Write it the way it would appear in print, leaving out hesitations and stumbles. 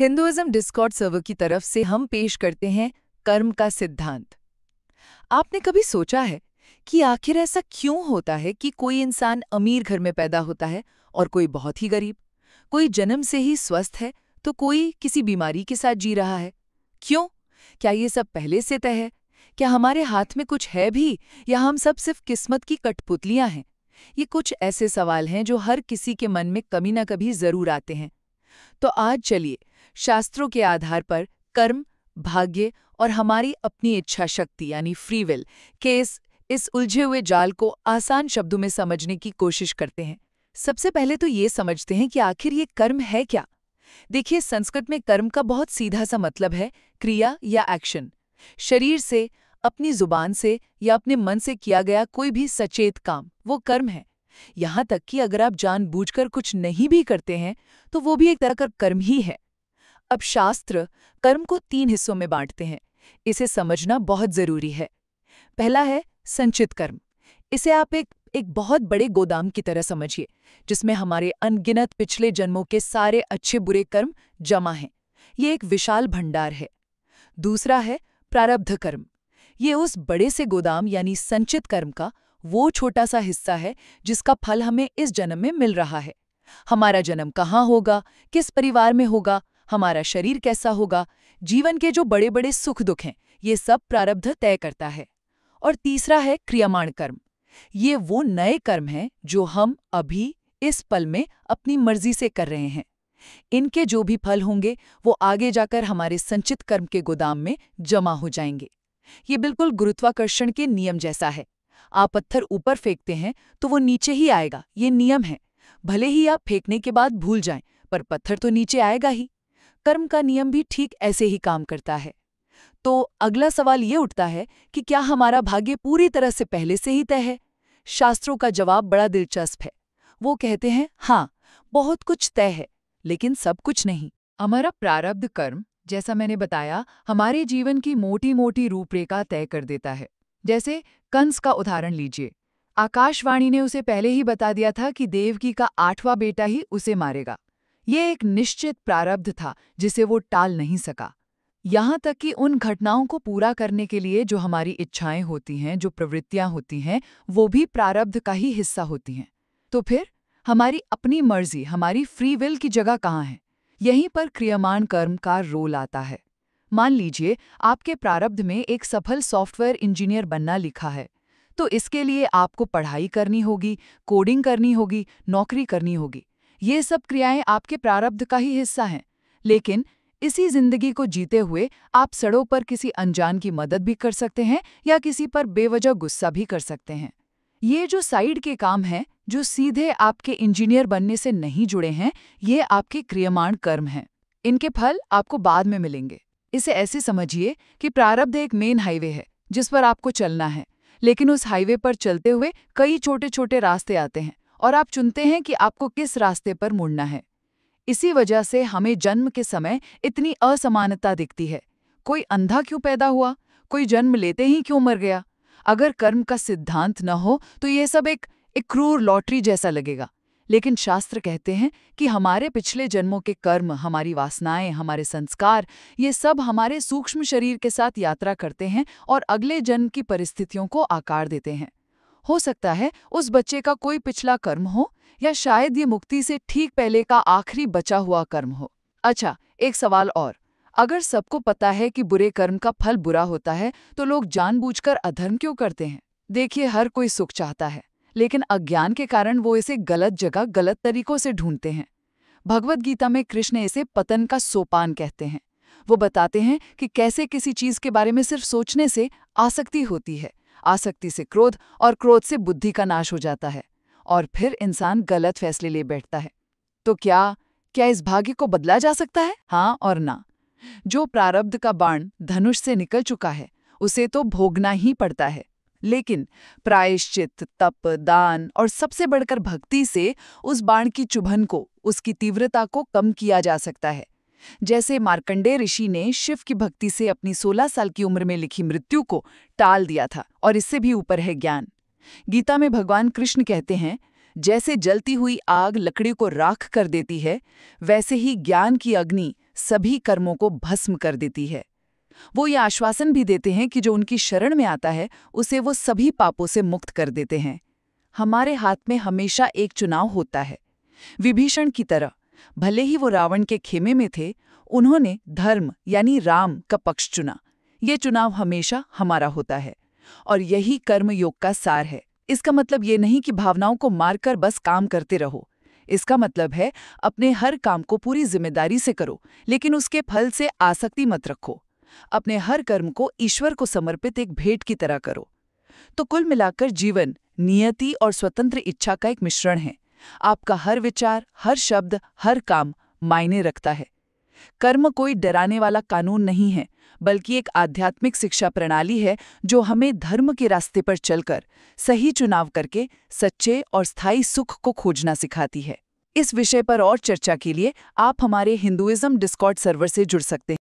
Hinduism Discord server की तरफ से हम पेश करते हैं कर्म का सिद्धांत। आपने कभी सोचा है कि आखिर ऐसा क्यों होता है कि कोई इंसान अमीर घर में पैदा होता है और कोई बहुत ही गरीब, कोई जन्म से ही स्वस्थ है तो कोई किसी बीमारी के साथ जी रहा है? क्यों? क्या ये सब पहले से तय है? क्या हमारे हाथ में कुछ है भी, या हम सब सिर्फ किस्मत की कठपुतलियां हैं? ये कुछ ऐसे सवाल हैं जो हर किसी के मन में कभी ना कभी जरूर आते हैं। तो आज चलिए शास्त्रों के आधार पर कर्म, भाग्य और हमारी अपनी इच्छा शक्ति यानी फ्री विल के इस उलझे हुए जाल को आसान शब्दों में समझने की कोशिश करते हैं। सबसे पहले तो ये समझते हैं कि आखिर ये कर्म है क्या। देखिए, संस्कृत में कर्म का बहुत सीधा सा मतलब है क्रिया या एक्शन। शरीर से, अपनी जुबान से या अपने मन से किया गया कोई भी सचेत काम, वो कर्म है। यहाँ तक कि अगर आप जानबूझकर कुछ नहीं भी करते हैं तो वो भी एक तरह का कर्म ही है। अब शास्त्र कर्म को 3 हिस्सों में बांटते हैं। इसे समझना बहुत जरूरी है। पहला है संचित कर्म। इसे आप एक बहुत बड़े गोदाम की तरह समझिए, जिसमें हमारे अनगिनत पिछले जन्मों के सारे अच्छे बुरे कर्म जमा हैं। ये एक विशाल भंडार है। दूसरा है प्रारब्ध कर्म। ये उस बड़े से गोदाम यानी संचित कर्म का वो छोटा सा हिस्सा है जिसका फल हमें इस जन्म में मिल रहा है। हमारा जन्म कहाँ होगा, किस परिवार में होगा, हमारा शरीर कैसा होगा, जीवन के जो बड़े बड़े सुख दुख हैं, ये सब प्रारब्ध तय करता है। और तीसरा है क्रियमाण कर्म। ये वो नए कर्म हैं जो हम अभी इस पल में अपनी मर्जी से कर रहे हैं। इनके जो भी फल होंगे वो आगे जाकर हमारे संचित कर्म के गोदाम में जमा हो जाएंगे। ये बिल्कुल गुरुत्वाकर्षण के नियम जैसा है। आप पत्थर ऊपर फेंकते हैं तो वो नीचे ही आएगा, ये नियम है। भले ही आप फेंकने के बाद भूल जाएं, पर पत्थर तो नीचे आएगा ही। कर्म का नियम भी ठीक ऐसे ही काम करता है। तो अगला सवाल ये उठता है कि क्या हमारा भाग्य पूरी तरह से पहले से ही तय है? शास्त्रों का जवाब बड़ा दिलचस्प है। वो कहते हैं हाँ, बहुत कुछ तय है, लेकिन सब कुछ नहीं। हमारा प्रारब्ध कर्म, जैसा मैंने बताया, हमारे जीवन की मोटी मोटी रूपरेखा तय कर देता है। जैसे कंस का उदाहरण लीजिए। आकाशवाणी ने उसे पहले ही बता दिया था कि देवकी का 8वां बेटा ही उसे मारेगा। ये एक निश्चित प्रारब्ध था जिसे वो टाल नहीं सका। यहाँ तक कि उन घटनाओं को पूरा करने के लिए जो हमारी इच्छाएं होती हैं, जो प्रवृत्तियां होती हैं, वो भी प्रारब्ध का ही हिस्सा होती हैं। तो फिर हमारी अपनी मर्जी, हमारी फ्री विल की जगह कहाँ है? यहीं पर क्रियमाण कर्म का रोल आता है। मान लीजिए आपके प्रारब्ध में एक सफल सॉफ्टवेयर इंजीनियर बनना लिखा है, तो इसके लिए आपको पढ़ाई करनी होगी, कोडिंग करनी होगी, नौकरी करनी होगी। ये सब क्रियाएं आपके प्रारब्ध का ही हिस्सा हैं। लेकिन इसी जिंदगी को जीते हुए आप सड़कों पर किसी अनजान की मदद भी कर सकते हैं या किसी पर बेवजह गुस्सा भी कर सकते हैं। ये जो साइड के काम हैं, जो सीधे आपके इंजीनियर बनने से नहीं जुड़े हैं, ये आपके क्रियमाण कर्म हैं। इनके फल आपको बाद में मिलेंगे। इसे ऐसे समझिए कि प्रारब्ध एक मेन हाईवे है जिस पर आपको चलना है, लेकिन उस हाईवे पर चलते हुए कई छोटे छोटे रास्ते आते हैं और आप चुनते हैं कि आपको किस रास्ते पर मुड़ना है। इसी वजह से हमें जन्म के समय इतनी असमानता दिखती है। कोई अंधा क्यों पैदा हुआ, कोई जन्म लेते ही क्यों मर गया? अगर कर्म का सिद्धांत न हो तो ये सब एक क्रूर लॉटरी जैसा लगेगा। लेकिन शास्त्र कहते हैं कि हमारे पिछले जन्मों के कर्म, हमारी वासनाएं, हमारे संस्कार, ये सब हमारे सूक्ष्म शरीर के साथ यात्रा करते हैं और अगले जन्म की परिस्थितियों को आकार देते हैं। हो सकता है उस बच्चे का कोई पिछला कर्म हो, या शायद ये मुक्ति से ठीक पहले का आखिरी बचा हुआ कर्म हो। अच्छा, एक सवाल और। अगर सबको पता है कि बुरे कर्म का फल बुरा होता है, तो लोग जानबूझकर अधर्म क्यों करते हैं? देखिए, हर कोई सुख चाहता है, लेकिन अज्ञान के कारण वो इसे गलत जगह, गलत तरीकों से ढूंढते हैं। भगवद गीता में कृष्ण इसे पतन का सोपान कहते हैं। वो बताते हैं कि कैसे किसी चीज के बारे में सिर्फ सोचने से आसक्ति होती है, आसक्ति से क्रोध, और क्रोध से बुद्धि का नाश हो जाता है, और फिर इंसान गलत फैसले ले बैठता है। तो क्या इस भाग्य को बदला जा सकता है? हाँ और ना। जो प्रारब्ध का बाण धनुष से निकल चुका है उसे तो भोगना ही पड़ता है, लेकिन प्रायश्चित, तप, दान और सबसे बढ़कर भक्ति से उस बाण की चुभन को, उसकी तीव्रता को कम किया जा सकता है। जैसे मार्कंडेय ऋषि ने शिव की भक्ति से अपनी 16 साल की उम्र में लिखी मृत्यु को टाल दिया था। और इससे भी ऊपर है ज्ञान। गीता में भगवान कृष्ण कहते हैं, जैसे जलती हुई आग लकड़ी को राख कर देती है, वैसे ही ज्ञान की अग्नि सभी कर्मों को भस्म कर देती है। वो ये आश्वासन भी देते हैं कि जो उनकी शरण में आता है, उसे वो सभी पापों से मुक्त कर देते हैं। हमारे हाथ में हमेशा एक चुनाव होता है। विभीषण की तरह, भले ही वो रावण के खेमे में थे, उन्होंने धर्म यानी राम का पक्ष चुना। ये चुनाव हमेशा हमारा होता है, और यही कर्म योग का सार है। इसका मतलब ये नहीं कि भावनाओं को मारकर बस काम करते रहो। इसका मतलब है अपने हर काम को पूरी जिम्मेदारी से करो, लेकिन उसके फल से आसक्ति मत रखो। अपने हर कर्म को ईश्वर को समर्पित एक भेंट की तरह करो। तो कुल मिलाकर जीवन नियति और स्वतंत्र इच्छा का एक मिश्रण है। आपका हर विचार, हर शब्द, हर काम मायने रखता है। कर्म कोई डराने वाला कानून नहीं है, बल्कि एक आध्यात्मिक शिक्षा प्रणाली है जो हमें धर्म के रास्ते पर चलकर सही चुनाव करके सच्चे और स्थायी सुख को खोजना सिखाती है। इस विषय पर और चर्चा के लिए आप हमारे हिंदुइज्म डिस्कॉर्ड सर्वर से जुड़ सकते हैं।